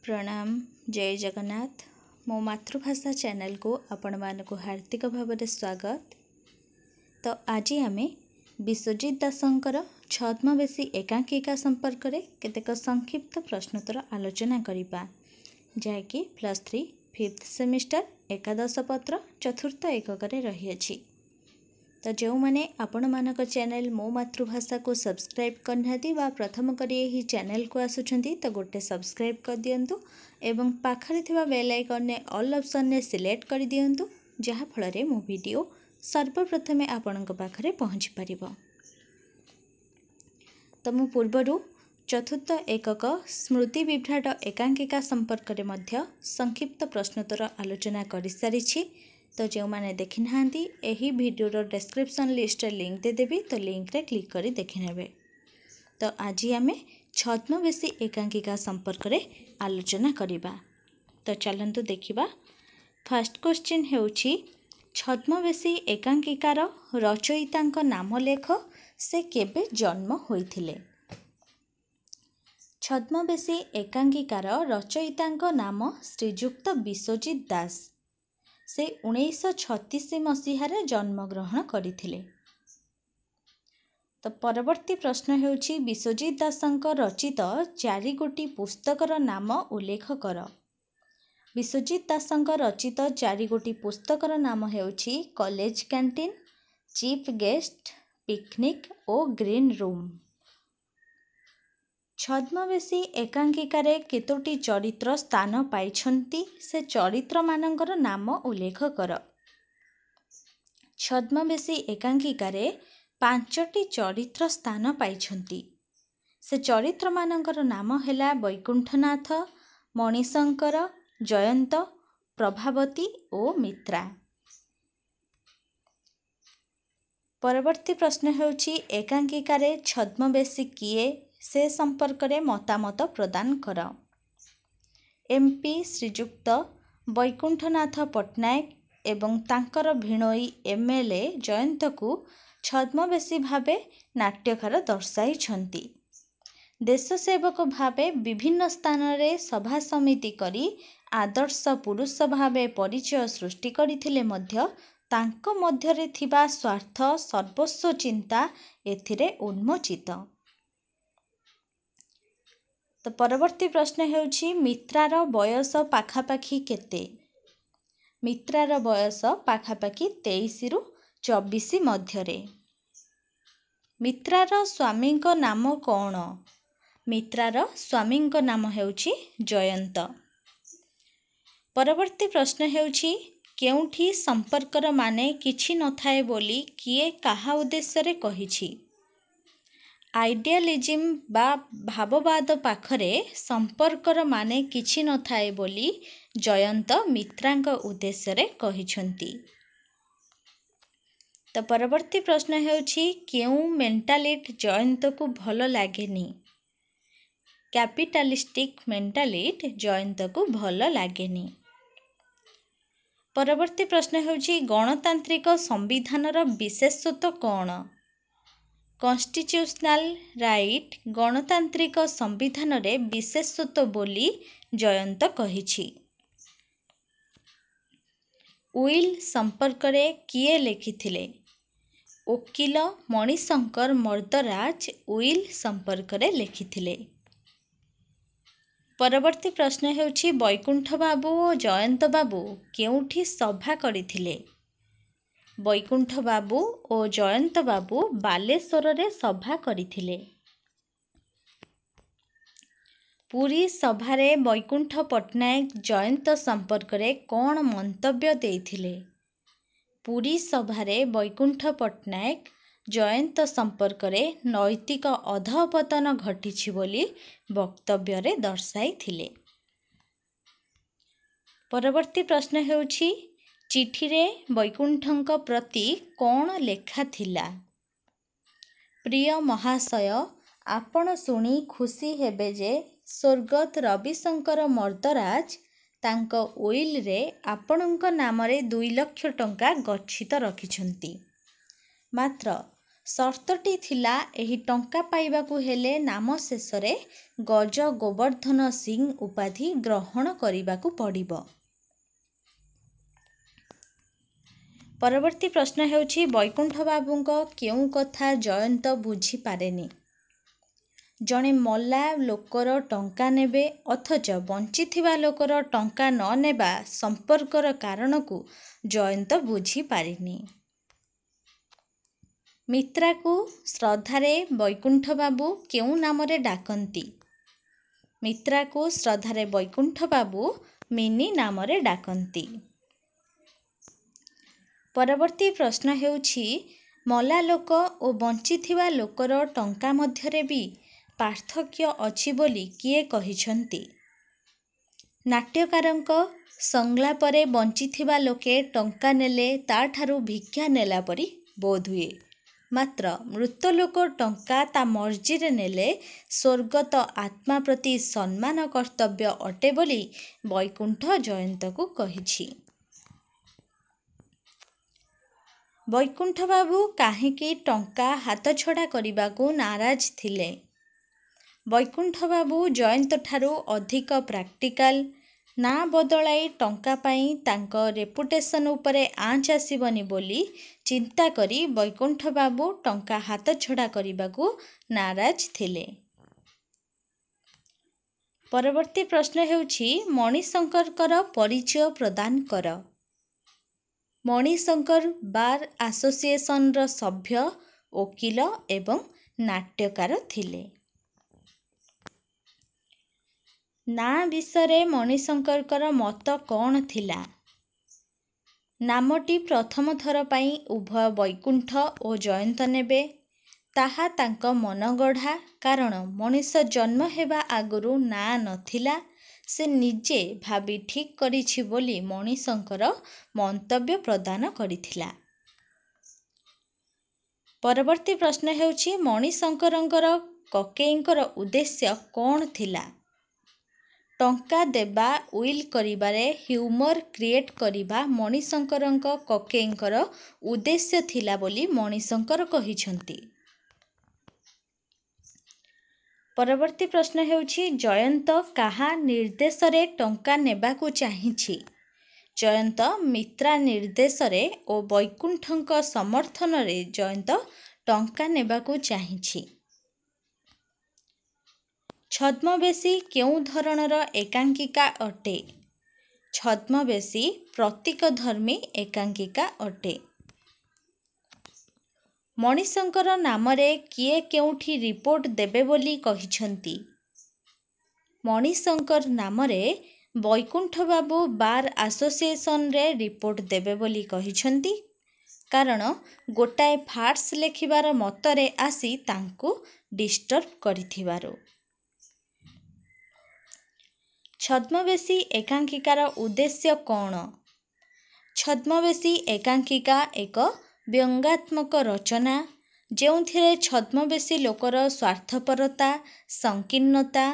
प्रणाम। जय जगन्नाथ। मो मातृभाषा चैनल को आपण मानक हार्दिक भाव स्वागत। तो आज आम विश्वजित दासंकर छद्मवेशी एकांकिका संपर्क में केतेक संक्षिप्त प्रश्नोत्तर आलोचना करिबा, जहाँकि +3 5th सेमिस्टर एकादश पत्र चतुर्थ एकक रही अछि। तो जो मैंने आपण मानक चैनल मो मातृभाषा को सब्सक्राइब करना प्रथम करी यही चैनल को आसुचंती तो गोटे सब्सक्राइब कर दियंतु एवं पाखरे थिबा बेल आइकन ने ऑल ऑप्शन ने सिलेक्ट कर दियंतु, जहा फଳରେ मो वीडियो सर्वप्रथमे आपणक पाखरे पहुँची परिबो। तो मु पूर्वरु चतुर्थ एकक स्मृति विभ्राट एकांकिका संपर्क में मध्य संक्षिप्त प्रश्नोत्तर आलोचना कर सारी। तो जो मैंने देखी ना यही वीडियोर डिस्क्रिप्शन लिस्ट लिंक दे देबी, तो लिंक रे क्लिक करी देखि नेबे। तो आज आम छद्मवेशी एकांकिका संपर्क में आलोचना करिबा। तो चलंतु देखिबा। फर्स्ट क्वेश्चन हेउछि छद्मवेशी एकांकिकार रचयितांक नाम लेख, से केबे जन्म होइथिले। छद्मवेशी एकांकिकार रचयितांक नाम श्रीजुक्त विश्वजित दास। से 1936 मसीहारे जन्मग्रहण करथिले। तो परवर्ती प्रश्न हेउछि विश्वजित दासंक रचित 4 गोटी पुस्तकर नाम उल्लेख कर। विश्वजित दासंक रचित 4 गोटी पुस्तकर नाम हेउछि college canteen, chief guest, picnic और ग्रीन रूम। छद्मवेशी एकांकिकारे केतोटी चरित्र स्थान पाइछन्ति, से चरित्र मानकर नाम उल्लेख कर। छद्मवेशी एकांकिकारे 5टी चरित्र स्थान पाइछन्ति, से चरित्र मानकर नाम हैला वैकुंठनाथ, मणिशंकर, जयंत, प्रभावती और मित्रा। परवर्ती प्रश्न हेउछि एकांकिकारे छद्मवेशी किए, से संपर्क में मतामत प्रदान कर। एमपी श्रीजुक्त वैकुंठनाथ पट्टनायक एवं तांकर भिणोई एमएलए जयंत को छद्मवेशी भावे नाट्यकार दर्शाई। देशसेवक भावे विभिन्न स्थान रे सभा समिति करी आदर्श पुरुष भावे परिचय सृष्टि करथिले मध्य तांको मध्यरे थिबा स्वार्थ सर्वस्व चिंता एथिरे उन्मोचित। तो परवर्ती प्रश्न हेउछि मित्रार बयस पाखापाखि केते। मित्रार बयस पाखापाखि 23 रु 24 मध्यरे। मित्रार स्वामी नाम कौन। मित्रार स्वामी नाम हेउछि जयंत। परवर्ती प्रश्न हेउछि केउठी संपर्कर माने किछि नथाए बोली किए काहा उद्देश्य रे कहिछि। आइडियालिज्म बा भाववाद पाखरे संपर्कर माने किछि नथाए बोली जयंत मित्रांक उद्देश्य रे कहिछन्ति। तो परवर्ती प्रश्न हेउछि केउ मेंटालिटी जयंत को भल लागेनी। कैपिटलिस्टिक मेंटालिटी जयंत को भल लागेनी। परवर्ती प्रश्न हेउछि गणतांत्रिक संविधानर विशेषत्व कौन। कॉन्स्टिट्यूशनल राइट गणतांत्रिक संविधान रे विशेषत्व बोली जयंत कहिछि। उइल संपर्क रे किए लिखिथिले। वकील मणिशंकर मर्दराज उइल संपर्क रे लिखिथिले। परवर्ती प्रश्न हेउछि वैकुंठ बाबू और जयंत बाबू केउठी सभा करिथिले। वैकुंठ बाबू और जयंत बाबू बालेश्वर रे सभा करिथिले। पुरी सभारे वैकुंठ पट्टनायक जयंत संपर्क रे कौन मंतव्य देइथिले। पुरी सभारे वैकुंठ पट्टनायक जयंत संपर्क रे नैतिक अधपतन घटिछि बोली वक्तव्य रे दर्शाइथिले। परवर्ती प्रश्न हेउछि चिठी रे वैकुंठंक प्रति कौन लेखा थिला। प्रिय महाशय, आपण शुणी खुशी हेबे जे स्वर्गत रविशंकर मर्दराज तांको उइल रे आपणंक नाम रे 2 लाख टंका गच्छित रखिछंती। मात्र ସର୍ତ୍ତଟି ଥିଲା ଏହି ଟଙ୍କା ପାଇବାକୁ ହେଲେ ନାମ ଶେଷରେ ଗଜ ଗୋବର୍ଦ୍ଧନ ସିଂ ଉପାଧି ଗ୍ରହଣ କରିବାକୁ ପଡ଼ିବ। ପରବର୍ତ୍ତୀ ପ୍ରଶ୍ନ ହେଉଛି ବୈକୁଣ୍ଠ ବାବୁଙ୍କ କେଉଁ କଥା ଜୟନ୍ତ ବୁଝିପାରେନି? ଜଣେ ମଲା ଲୋକର ଟଙ୍କା ନେବେ ଅଥଚ ବଞ୍ଚିଥିବା ଲୋକର ଟଙ୍କା ନ ନେବା ସମ୍ପର୍କର କାରଣକୁ ଜୟନ୍ତ ବୁଝିପାରିନି। ମିତ୍ରାକୁ ଶ୍ରଦ୍ଧାରେ ବୈକୁଣ୍ଠ ବାବୁ କେଉଁ ନାମରେ ଡାକନ୍ତି? ମିତ୍ରାକୁ ଶ୍ରଦ୍ଧାରେ ବୈକୁଣ୍ଠ ବାବୁ ମିନି ନାମରେ ଡାକନ୍ତି। ପରବର୍ତ୍ତୀ ପ୍ରଶ୍ନ ହେଉଛି ମଲା ଲୋକ ଓ ବଞ୍ଚିଥିବା ଲୋକର ଟଙ୍କା ମଧ୍ୟରେ ବି ପାର୍ଥକ୍ୟ ଅଛି ବୋଲି କିଏ କହିଛନ୍ତି? ନାଟ୍ୟକାରଙ୍କ ସଂଳାପରେ ବଞ୍ଚିଥିବା ଲୋକେ ଟଙ୍କା ନେଲେ ତାଠାରୁ ଭିକ୍ଷା ନେଲା ପରି ବୋଧହୁଏ, ମାତ୍ର ମୃତ ଲୋକ ଟଙ୍କା ତା ମର୍ଜିରେ ନେଲେ ସ୍ୱର୍ଗତ ଆତ୍ମା ପ୍ରତି ସମ୍ମାନ କର୍ତ୍ତବ୍ୟ ଅଟେ ବୋଲି ବୈକୁଣ୍ଠ ଜୟନ୍ତକୁ କହିଛି। ବୈକୁଣ୍ଠ ବାବୁ କାହିଁକି ଟଙ୍କା ହାତଛଡ଼ା କରିବାକୁ ନାରାଜ ଥିଲେ? ବୈକୁଣ୍ଠ ବାବୁ ଜୟନ୍ତଠାରୁ ଅଧିକ ପ୍ରାକ୍ଟିକାଲ। ନା ବଦଳାଇ ଟଙ୍କା ପାଇଁ ତାଙ୍କ ରେପୁଟେସନ୍ ଉପରେ ଆଞ୍ଚ ଆସିବନି ବୋଲି ଚିନ୍ତା କରି ବୈକୁଣ୍ଠ ବାବୁ ଟଙ୍କା ହାତଛଡ଼ା କରିବାକୁ ନାରାଜ ଥିଲେ। ପରବର୍ତ୍ତୀ ପ୍ରଶ୍ନ ହେଉଛି ମଣିଶଙ୍କରଙ୍କର ପରିଚୟ ପ୍ରଦାନ କର। ମଣିଶଙ୍କର ବାର୍ ଆସୋସିଏସନର ସଭ୍ୟ, ଓକିଲ ଏବଂ ନାଟ୍ୟକାର ଥିଲେ। ନାଁ ବିଷୟରେ ମଣିଶଙ୍କରଙ୍କର ମତ କ'ଣ ଥିଲା? ନାମଟି ପ୍ରଥମ ଥର ପାଇଁ ଉଭୟ ବୈକୁଣ୍ଠ ଓ ଜୟନ୍ତ ନେବେ, ତାହା ତାଙ୍କ ମନଗଢ଼ା। କାରଣ ମଣିଷ ଜନ୍ମ ହେବା ଆଗରୁ ନାଁ ନଥିଲା, ସେ ନିଜେ ଭାବି ଠିକ୍ କରିଛି ବୋଲି ମଣିଶଙ୍କର ମନ୍ତବ୍ୟ ପ୍ରଦାନ କରିଥିଲା। ପରବର୍ତ୍ତୀ ପ୍ରଶ୍ନ ହେଉଛି ମଣିଶଙ୍କରଙ୍କର କକେଇଙ୍କର ଉଦ୍ଦେଶ୍ୟ କ'ଣ ଥିଲା? ଟଙ୍କା ଦେବା, ଉଇଲ୍ କରିବାରେ ହ୍ୟୁମର କ୍ରିଏଟ୍ କରିବା ମଣିଶଙ୍କରଙ୍କ କକେଇଙ୍କର ଉଦ୍ଦେଶ୍ୟ ଥିଲା ବୋଲି ମଣିଶଙ୍କର କହିଛନ୍ତି। ପରବର୍ତ୍ତୀ ପ୍ରଶ୍ନ ହେଉଛି ଜୟନ୍ତ କାହା ନିର୍ଦ୍ଦେଶରେ ଟଙ୍କା ନେବାକୁ ଚାହିଁଛି? ଜୟନ୍ତ ମିତ୍ରା ନିର୍ଦ୍ଦେଶରେ ଓ ବୈକୁଣ୍ଠଙ୍କ ସମର୍ଥନରେ ଜୟନ୍ତ ଟଙ୍କା ନେବାକୁ ଚାହିଁଛି। ଛଦ୍ମବେଶୀ କେଉଁ ଧରଣର ଏକାଙ୍କିକା ଅଟେ? ଛଦ୍ମବେଶୀ ପ୍ରତୀକଧର୍ମୀ ଏକାଙ୍କିକା ଅଟେ। ମଣିଶଙ୍କର ନାମରେ କିଏ କେଉଁଠି ରିପୋର୍ଟ ଦେବେ ବୋଲି କହିଛନ୍ତି? ମଣିଶଙ୍କର ନାମରେ ବୈକୁଣ୍ଠ ବାବୁ ବାର୍ ଆସୋସିଏସନରେ ରିପୋର୍ଟ ଦେବେ ବୋଲି କହିଛନ୍ତି, କାରଣ ଗୋଟାଏ ଫାର୍ସ ଲେଖିବାର ମତରେ ଆସି ତାଙ୍କୁ ଡିଷ୍ଟର୍ବ କରିଥିବାରୁ। ଛଦ୍ମବେଶୀ ଏକାଙ୍କିକାର ଉଦ୍ଦେଶ୍ୟ କ'ଣ? ଛଦ୍ମବେଶୀ ଏକାଙ୍କିକା ଏକ ବ୍ୟଙ୍ଗାତ୍ମକ ରଚନା, ଯେଉଁଥିରେ ଛଦ୍ମବେଶୀ ଲୋକର ସ୍ୱାର୍ଥପରତା, ସଂକୀର୍ଣ୍ଣତା,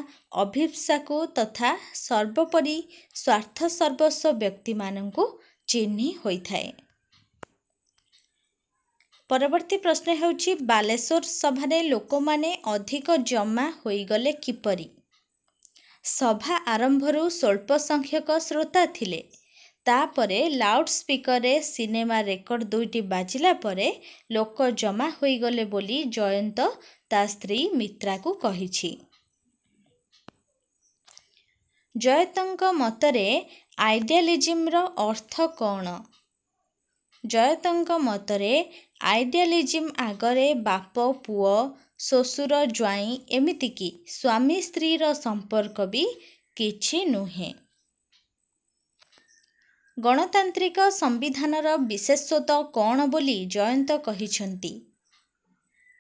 ଅଭିପ୍ସାକୁ ତଥା ସର୍ବୋପରି ସ୍ୱାର୍ଥସର୍ବସ୍ୱ ବ୍ୟକ୍ତିମାନଙ୍କୁ ଚିହ୍ନି ହୋଇଥାଏ। ପରବର୍ତ୍ତୀ ପ୍ରଶ୍ନ ହେଉଛି ବାଲେଶ୍ୱର ସଭାରେ ଲୋକମାନେ ଅଧିକ ଜମା ହୋଇଗଲେ କିପରି? ସଭା ଆରମ୍ଭରୁ ସ୍ୱଳ୍ପ ସଂଖ୍ୟକ ଶ୍ରୋତା ଥିଲେ। ତାପରେ ଲାଉଡସ୍ପିକରରେ ସିନେମା ରେକର୍ଡ ଦୁଇଟି ବାଜିଲା ପରେ ଲୋକ ଜମା ହୋଇଗଲେ ବୋଲି ଜୟନ୍ତ ତା ସ୍ତ୍ରୀ ମିତ୍ରାକୁ କହିଛି। ଜୟନ୍ତଙ୍କ ମତରେ ଆଇଡିଆଲିଜିମର ଅର୍ଥ କ'ଣ? ଜୟନ୍ତଙ୍କ ମତରେ ଆଇଡିଆଲିଜିମ ଆଗରେ ବାପ ପୁଅ, ଶ୍ୱଶୁର ଜ୍ୱାଇଁ, ଏମିତିକି ସ୍ୱାମୀ ସ୍ତ୍ରୀର ସମ୍ପର୍କ ବି କିଛି ନୁହେଁ। ଗଣତାନ୍ତ୍ରିକ ସମ୍ବିଧାନର ବିଶେଷତ୍ୱ କ'ଣ ବୋଲି ଜୟନ୍ତ କହିଛନ୍ତି?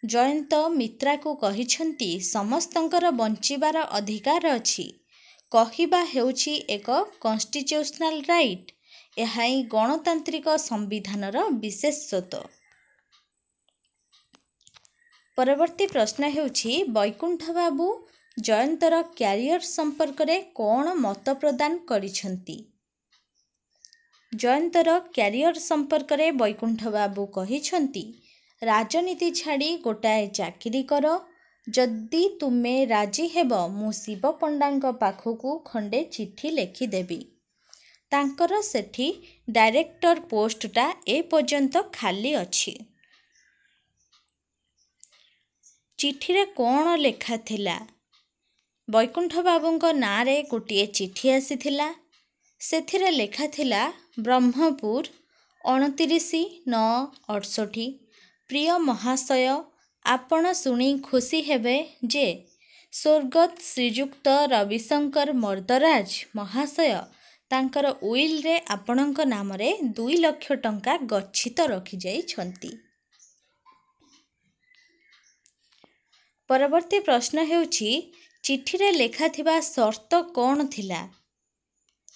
ଜୟନ୍ତ ମିତ୍ରାକୁ କହିଛନ୍ତି ସମସ୍ତଙ୍କର ବଞ୍ଚିବାର ଅଧିକାର ଅଛି। କହିବା ହେଉଛି ଏକ କନଷ୍ଟିଚ୍ୟୁସନାଲ ରାଇଟ୍। ଏହା ହିଁ ଗଣତାନ୍ତ୍ରିକ ସମ୍ବିଧାନର ବିଶେଷତ୍ୱ। ପରବର୍ତ୍ତୀ ପ୍ରଶ୍ନ ହେଉଛି ବୈକୁଣ୍ଠ ବାବୁ ଜୟନ୍ତର କ୍ୟାରିୟର ସମ୍ପର୍କରେ କ'ଣ ମତ ପ୍ରଦାନ କରିଛନ୍ତି? ଜୟନ୍ତର କ୍ୟାରିୟର ସମ୍ପର୍କରେ ବୈକୁଣ୍ଠ ବାବୁ କହିଛନ୍ତି राजनीति छाड़ी गोटाए चाकरी कर, जदि तुमे राजी हेब मु शिव पंडांक पाखकू खंडे चिठी लिखिदेवी। तांकर सेठी डायरेक्टर पोस्टटा ए पर्यंत खाली अछि। चिठीरे कौन लेखा थिला? वैकुंठ बाबूंक नारे गोटे चिठी आसीथिला। सेथिरे लेखा थिला ब्रह्मपुर 29/9/68। प्रिय महाशय, आपण शुणी खुशी हेबे जे स्वर्गत श्रीजुक्त रविशंकर मर्दराज महाशय तांकर उइल रे आपणଙ୍କ नामरे 2 लाख टंका गच्छित रखि जाइछंती। परवर्ती प्रश्न हेउछि चिठीरे लेखा थिबा शर्त कौन थिला?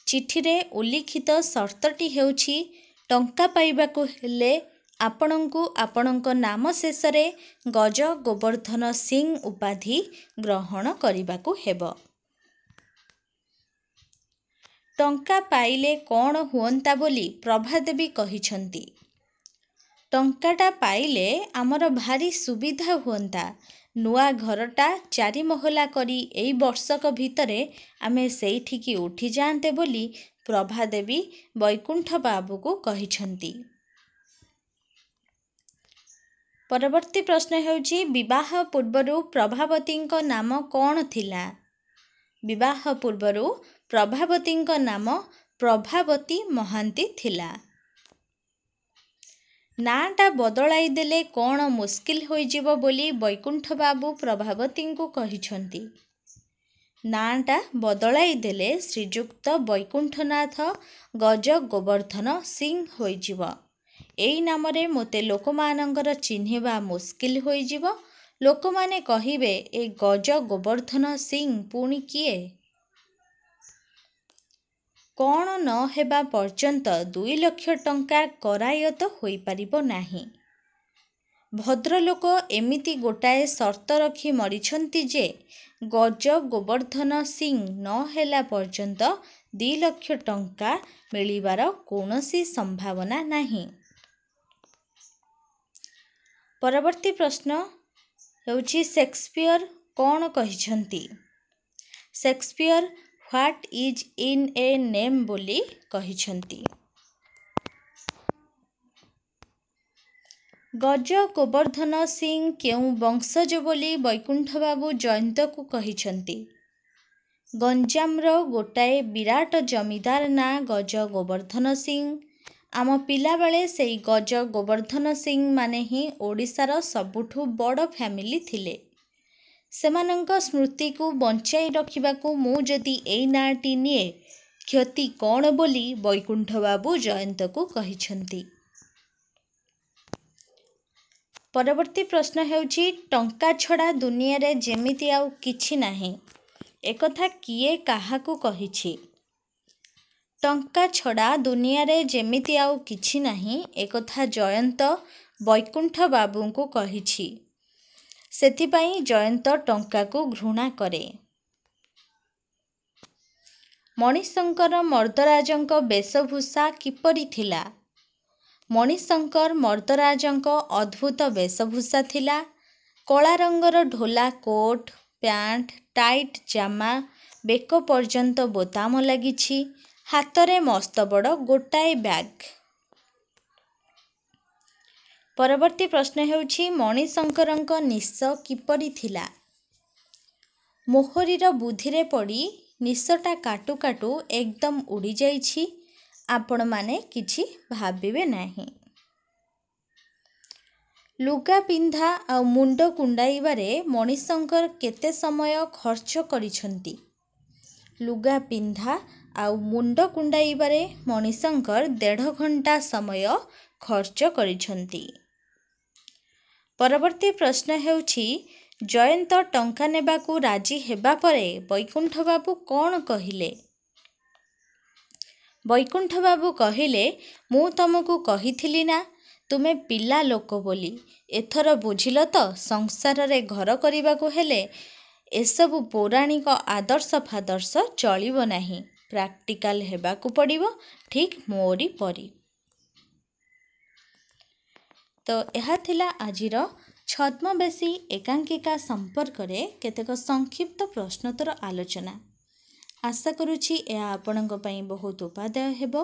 चिठीरे उल्लिखित शर्तटी हेउछि टंका पाइबाकू हेले आपणଙ୍କୁ आपणଙ୍କ नाम शेषरे गज गोवर्धन सिंह उपाधि ग्रहण करिबाकू हेब। टंका पाइले कौन हुअंता बोली प्रभादेवी कहिछंती। टंकाटा पाइले आमर भारी सुविधा हुअंता। नुआ घरटा 4 महला करी एई वर्षक भितरे आमे सेइठिकी उठी जाते बोली प्रभादेवी वैकुंठ बाबू को कहिछंती। परवर्ती प्रश्न हेउछि विवाह पूर्वरु प्रभावतीଙ୍କ नाम कौन थिला? विवाह पूर्वरु प्रभावतीଙ୍କ नाम प्रभावती महांती थिला। नाटा बदलाई देले कौन मुस्किल होई जीवो बोली वैकुंठ बाबू प्रभावती को कहिछंती। नाटा बदलाई देले श्रीजुक्त वैकुंठनाथ गज गोवर्धन सिंह होई जीवो। एई नामरे मोते लोकमानंकर चिन्हिबा मुस्किल होई जीवो। लोकमाने कहिबे ए गज गोवर्धन सिंह पुणी किए? कौन न हेबा पर्यंत 2 लाख टंका करायत होई परिबो नाही। भद्रलोक एमिति गोटाए शर्त रखी मरिछंती जे गज गोवर्धन सिंह न हेला पर्यंत 2 लाख टंका मिलिबार कौनसी संभावना नाही। परवर्ती प्रश्न हेउछि शेक्सपियर कौन कहिछंती? Shakespeare what is in a name बोली कहिछंती। गज गोवर्धन सिंह केउ वंशज बोली वैकुंठ बाबू जयंत को कहिछंती। गंजामर गोटाए विराट जमीदार ना गज गोवर्धन सिंह। आम पिला बेले सेई गज गोवर्धन सिंह माने ही ओडिशार सबुठु बड़ फैमिली थिले। सेमानंक स्मृति को बंचाई रखिबाकू मु जदि एई नाटी निए क्षति कौन बोली वैकुंठ बाबू जयंत को कहिछंती। परवर्ती प्रश्न हेउछि टंका छड़ा दुनिया रे जेमिति आउ किछि नाही एकथा किए काहाकू कहिछि? टंका छड़ा दुनिया रे जेमिति आउ किछि नाही एकथा जयंत वैकुंठ बाबू को कहिछि। सेथिपाई जयंत टंका को घृणा करे। मणिशंकर मर्दराजंक वेशभूषा किपरि थिला? मणिशंकर मर्दराजंक अद्भुत वेशभूषा थिला। कला रंगर ढोला कोट पैंट टाइट जामा बेक पर्यंत बोताम लागिछि। हातरे मस्त बड़ गोटाए बैग। परवर्ती प्रश्न हेउछि मणिशंकरंक निश किपरि थिला? मोहरीर बुधिरे पड़ी निशटा काटू काटू एकदम उड़ी जाइछि। आपण माने किछि भाबिबे नाही। लुगा पिंधा आ मुंड कुंडाइबारे मणिशंकर केते समय खर्च करिछंती? लुगा पिंधा आ मुंड कुंडाइबारे मणिशंकर 1.5 घंटा समय खर्च करिछंती। परवर्ती प्रश्न हेउछि जयंत टंका नेबाकू राजी हेबा परे वैकुंठ बाबू कौन कहिले? वैकुंठ बाबू कहिले मु तुमको कहिथिली ना तुमे पिला लोक बोली। एथर बुझिल तो संसार रे घर करिबाकू हेले एसबु पौराणिक आदर्श फादर्श चलिबो नाही। प्रैक्टिकल हेबाकू पड़िबो ठीक मोरी परी। तो यह थिला आजिर छद्मवेशी एकांकिका संपर्क रे केतेक संक्षिप्त प्रश्नोत्तर आलोचना। आशा करुछि यह आपणक पई बहुत उपादेय हेबो।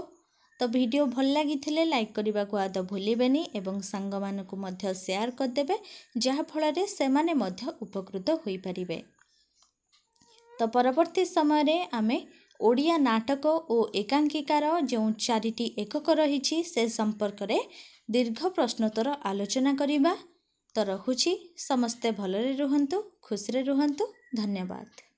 तो वीडियो भल लगी लाइक करने को आद भूलें एवं सांग मानकु मध्य शेयर करदेवे जहाँ फल से माने मध्य उपकृत हो पारिबे। तो परवर्ती समय रे आमे ओडिया नाटक और एकांकिकार जो चारिटी एकक रही से संपर्क रे दीर्घ प्रश्नोत्तर आलोचना करिबा। तो रहुछि समस्ते भलरे रुहंतु, खुशी रे रुहंतु। धन्यवाद।